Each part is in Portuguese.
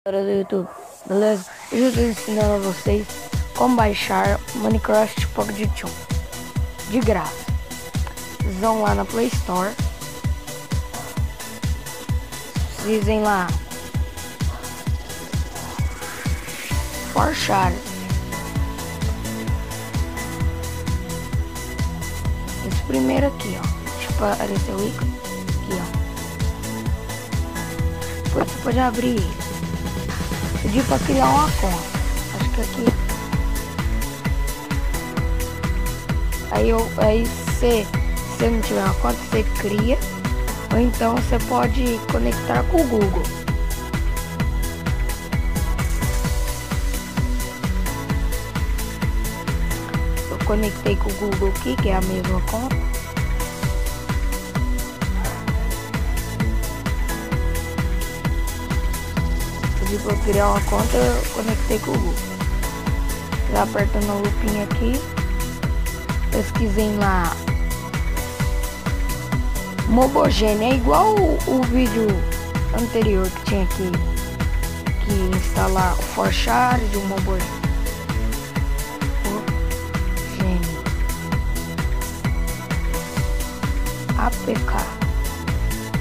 Galera do YouTube, beleza? Hoje eu estou ensinando a vocês como baixar Minecraft Pocket Edition de graça. Vocês vão lá na Play Store, dizem lá Forchar. Esse primeiro aqui, ó, deixa eu aparecer o ícone aqui, ó. Depois você pode abrir ele. Pedir para criar uma conta. Acho que aqui. Aí se você não tiver uma conta, você cria. Ou então você pode conectar com o Google. Eu conectei com o Google aqui, que é a mesma conta. Para criar uma conta, eu conectei com o Google. Já apertando a lupinha aqui, pesquisem lá Mobogene. É igual o vídeo anterior que tinha aqui, que instalar o Forchar de um Mobogene. APK.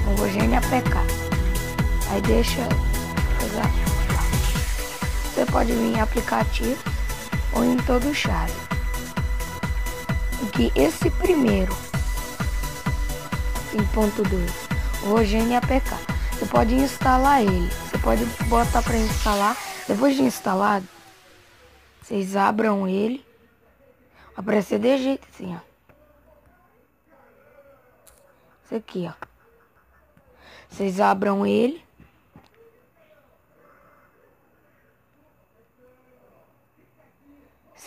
Mobogene APK. Aí deixa. Você pode vir em aplicativo ou em todo o chave. Aqui, esse primeiro 5.2, o Rogene APK, você pode instalar ele. Você pode botar para instalar. Depois de instalado, vocês abram ele. Vai aparecer de jeito assim, ó. Isso aqui, ó. Vocês abram ele.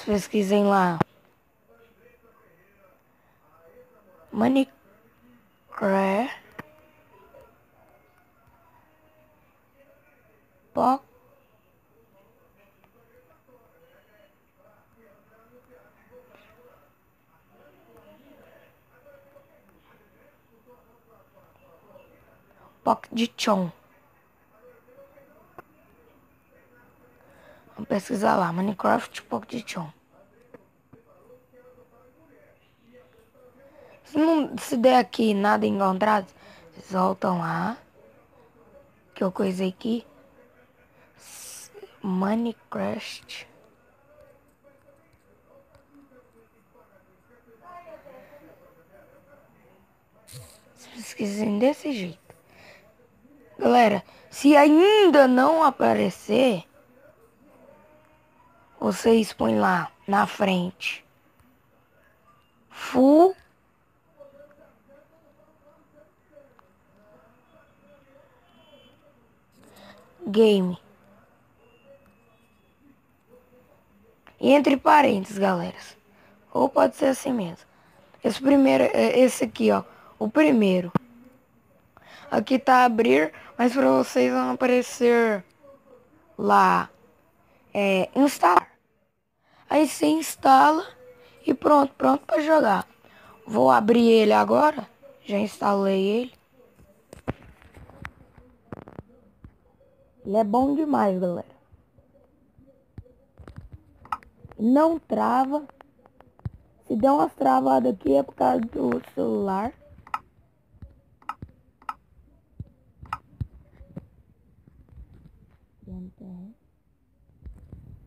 Pesquisem lá Minecraft Pocket Edition. Vamos pesquisar lá, Minecraft Pocket Edition. Se der aqui nada encontrado, vocês voltam lá. Que eu coisei aqui. Minecraft. Pesquisem desse jeito. Galera, se ainda não aparecer, vocês põem lá na frente Full Game. E entre parênteses, galera. Ou pode ser assim mesmo. Esse aqui, ó. O primeiro. Aqui tá abrir, mas para vocês vão aparecer lá instalar. Aí você instala e pronto para jogar. Vou abrir ele agora. Já instalei ele. Ele é bom demais, galera. Não trava. Se der umas travadas aqui é por causa do celular.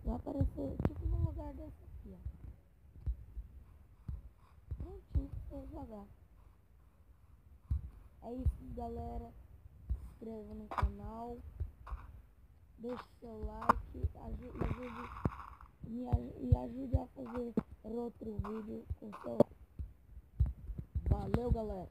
Vai aparecer tipo num lugar desse aqui, ó. Prontinho pra você jogar. É isso, galera. Se inscreva no canal. Deixe seu like. Me ajude a fazer outro vídeo com seu like. Valeu, galera.